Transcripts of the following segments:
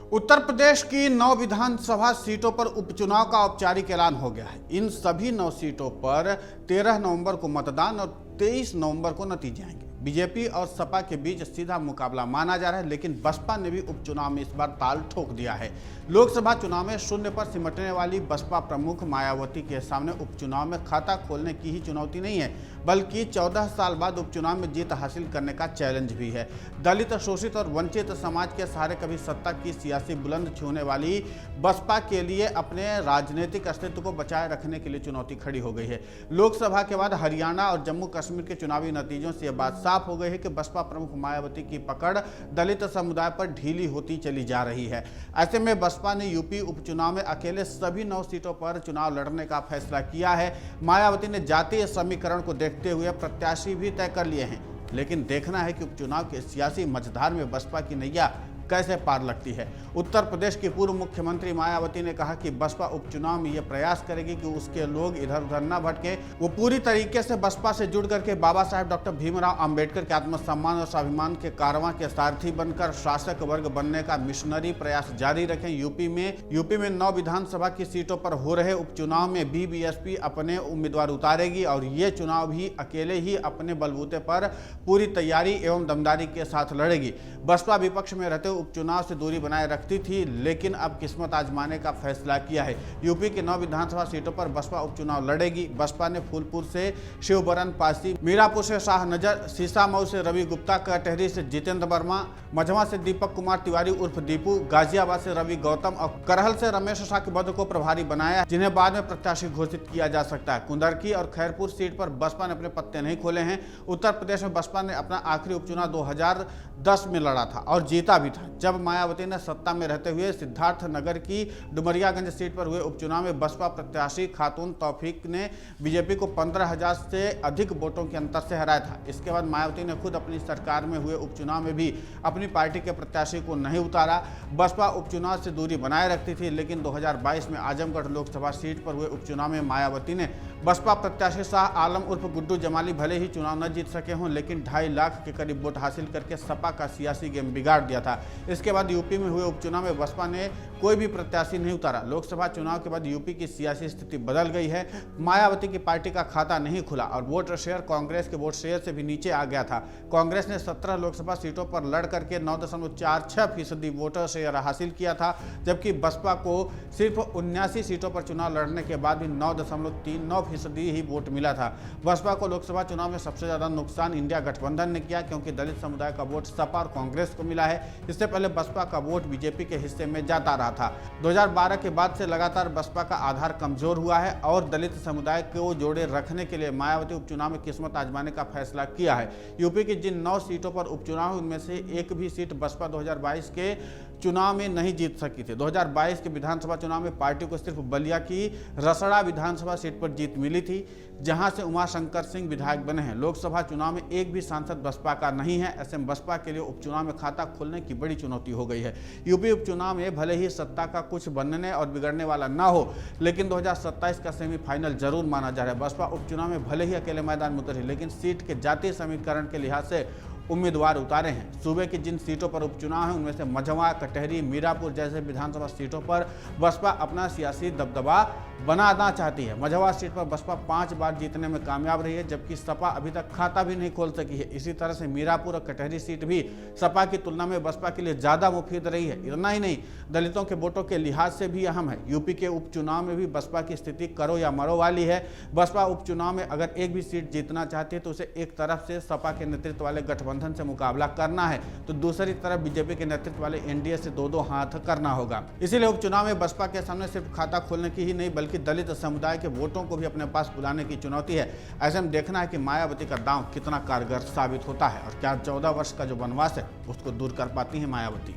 उत्तर प्रदेश की 9 विधानसभा सीटों पर उपचुनाव का औपचारिक ऐलान हो गया है। इन सभी 9 सीटों पर 13 नवंबर को मतदान और 23 नवंबर को नतीजे आएंगे। बीजेपी और सपा के बीच सीधा मुकाबला माना जा रहा है, लेकिन बसपा ने भी उपचुनाव में इस बार ताल ठोक दिया है। लोकसभा चुनाव में शून्य पर सिमटने वाली बसपा प्रमुख मायावती के सामने उपचुनाव में खाता खोलने की ही चुनौती नहीं है, बल्कि 14 साल बाद उपचुनाव में जीत हासिल करने का चैलेंज भी है। दलित, शोषित और वंचित समाज के सहारे कभी सत्ता की सियासी बुलंद छूने वाली बसपा के लिए अपने राजनीतिक अस्तित्व को बचाए रखने के लिए चुनौती खड़ी हो गई है। लोकसभा के बाद हरियाणा और जम्मू कश्मीर के चुनावी नतीजों से यह बात साफ हो गई है कि बसपा प्रमुख मायावती की पकड़ दलित समुदाय पर ढीली होती चली जा रही है। ऐसे में बसपा ने यूपी उपचुनाव में अकेले सभी 9 सीटों पर चुनाव लड़ने का फैसला किया है। मायावती ने जातीय समीकरण को देखते हुए प्रत्याशी भी तय कर लिए हैं, लेकिन देखना है कि उपचुनाव के सियासी मझधार में बसपा की नैया कैसे पार लगती है। उत्तर प्रदेश की पूर्व मुख्यमंत्री मायावती ने कहा कि बसपा उपचुनाव में यह प्रयास करेगी कि उसके लोग इधर उधर न भटके। वो पूरी तरीके से बसपा से जुड़ करके बाबा साहेब डॉक्टर भीमराव अंबेडकर के आत्मसम्मान और स्वाभिमान के कारवां के सारथी बनकर शासक वर्ग बनने का मिशनरी प्रयास जारी रखें। यूपी में 9 विधानसभा की सीटों पर हो रहे उपचुनाव में भी बीएसपी अपने उम्मीदवार उतारेगी और ये चुनाव भी अकेले ही अपने बलबूते पर पूरी तैयारी एवं दमदारी के साथ लड़ेगी। बसपा विपक्ष में रहते उपचुनाव से दूरी बनाए रखती थी, लेकिन अब किस्मत आजमाने का फैसला किया है। यूपी के 9 विधानसभा सीटों पर बसपा उपचुनाव लड़ेगी। बसपा ने फूलपुर से शिवबरन पासी, मीरापुर से शाह नजर, सीसामऊ से रवि गुप्ता, कटहरी से जितेंद्र वर्मा, मझवा से दीपक कुमार तिवारी उर्फ दीपू, गाजियाबाद से रवि गौतम और करहल से रमेश साक्यबद्ध को प्रभारी बनाया, जिन्हें बाद में प्रत्याशी घोषित किया जा सकता है। कुंदरकी और खैरपुर सीट पर बसपा ने अपने पत्ते नहीं खोले हैं। उत्तर प्रदेश में बसपा ने अपना आखिरी उपचुनाव 2010 में लड़ा था और जीता भी था, जब मायावती ने सत्ता में रहते हुए सिद्धार्थनगर की डुमरियागंज सीट पर हुए उपचुनाव में बसपा प्रत्याशी खातून तौफीक ने बीजेपी को 15,000 से अधिक वोटों के अंतर से हराया था। इसके बाद मायावती ने खुद अपनी सरकार में हुए उपचुनाव में भी अपनी पार्टी के प्रत्याशी को नहीं उतारा। बसपा उपचुनाव से दूरी बनाए रखती थी, लेकिन 2022 में आजमगढ़ लोकसभा सीट पर हुए उपचुनाव में मायावती ने बसपा प्रत्याशी शाह आलम उर्फ गुड्डू जमाली भले ही चुनाव न जीत सके हों, लेकिन 2.5 लाख के करीब वोट हासिल करके सपा का सियासी गेम बिगाड़ दिया था। इसके बाद यूपी में हुए उपचुनाव में बसपा ने कोई भी प्रत्याशी नहीं उतारा। लोकसभा चुनाव के बाद यूपी की सियासी स्थिति बदल गई है। मायावती की पार्टी का खाता नहीं खुला और वोट शेयर कांग्रेस के वोट शेयर से भी नीचे आ गया था। कांग्रेस ने 17 लोकसभा सीटों पर लड़ करके 9.46% वोटर शेयर हासिल किया था, जबकि बसपा को सिर्फ 79 सीटों पर चुनाव लड़ने के बाद भी 9.39% ही वोट मिला था। बसपा को लोकसभा चुनाव में सबसे ज्यादा नुकसान इंडिया गठबंधन ने किया, क्योंकि दलित समुदाय का वोट सपा और कांग्रेस को मिला है। इससे पहले बसपा का वोट बीजेपी के हिस्से में जाता रहा था। 2012 के बाद से लगातार बसपा का आधार कमजोर हुआ है और दलित समुदाय को जोड़े रखने के लिए मायावती उपचुनाव में किस्मत आजमाने का फैसला किया है। यूपी की जिन 9 सीटों पर उपचुनाव, उनमें से एक भी सीट बसपा 2022 के चुनाव में नहीं जीत सकी थी। 2022 के विधानसभा चुनाव में पार्टी को सिर्फ बलिया की रसड़ा विधानसभा सीट पर जीत मिली थी, जहां से उमाशंकर सिंह विधायक बने हैं। लोकसभा चुनाव में एक भी सांसद बसपा का नहीं है। ऐसे में बसपा के लिए उपचुनाव में खाता खोलने की बड़ी चुनौती हो गई है। यूपी उपचुनाव में भले ही सत्ता का कुछ बनने और बिगड़ने वाला ना हो, लेकिन 2027 का सेमीफाइनल जरूर माना जा रहा है। बसपा उपचुनाव में भले ही अकेले मैदान में उतरी, लेकिन सीट के जातीय समीकरण के लिहाज से उम्मीदवार उतारे हैं। सूबे की जिन सीटों पर उपचुनाव है, उनमें से मझवा, कटहरी, मीरापुर जैसे विधानसभा सीटों पर बसपा अपना सियासी दबदबा बनाना चाहती है। मझवा सीट पर बसपा 5 बार जीतने में कामयाब रही है, जबकि सपा अभी तक खाता भी नहीं खोल सकी है। इसी तरह से मीरापुर और कटहरी सीट भी सपा की तुलना में बसपा के लिए ज्यादा मुफीद रही है। इतना ही नहीं, दलितों के वोटों के लिहाज से भी अहम है। यूपी के उपचुनाव में भी बसपा की स्थिति करो या मरो वाली है। बसपा उपचुनाव में अगर एक भी सीट जीतना चाहती है तो उसे एक तरफ से सपा के नेतृत्व वाले गठबंधन से मुकाबला करना है, तो दूसरी तरफ बीजेपी के नेतृत्व वाले एनडीए से 2-2 हाथ करना होगा। इसीलिए उपचुनाव में बसपा के सामने सिर्फ खाता खोलने की ही नहीं, बल्कि दलित समुदाय के वोटों को भी अपने पास बुलाने की चुनौती है। ऐसे में देखना है कि मायावती का दांव कितना कारगर साबित होता है और क्या 14 वर्ष का जो वनवास है उसको दूर कर पाती है मायावती।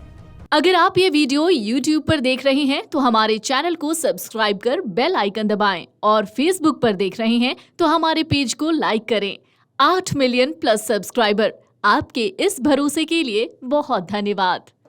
अगर आप ये वीडियो YouTube पर देख रहे हैं तो हमारे चैनल को सब्सक्राइब कर बेल आइकन दबाएं और Facebook पर देख रहे हैं तो हमारे पेज को लाइक करें। 8 मिलियन प्लस सब्सक्राइबर, आपके इस भरोसे के लिए बहुत धन्यवाद।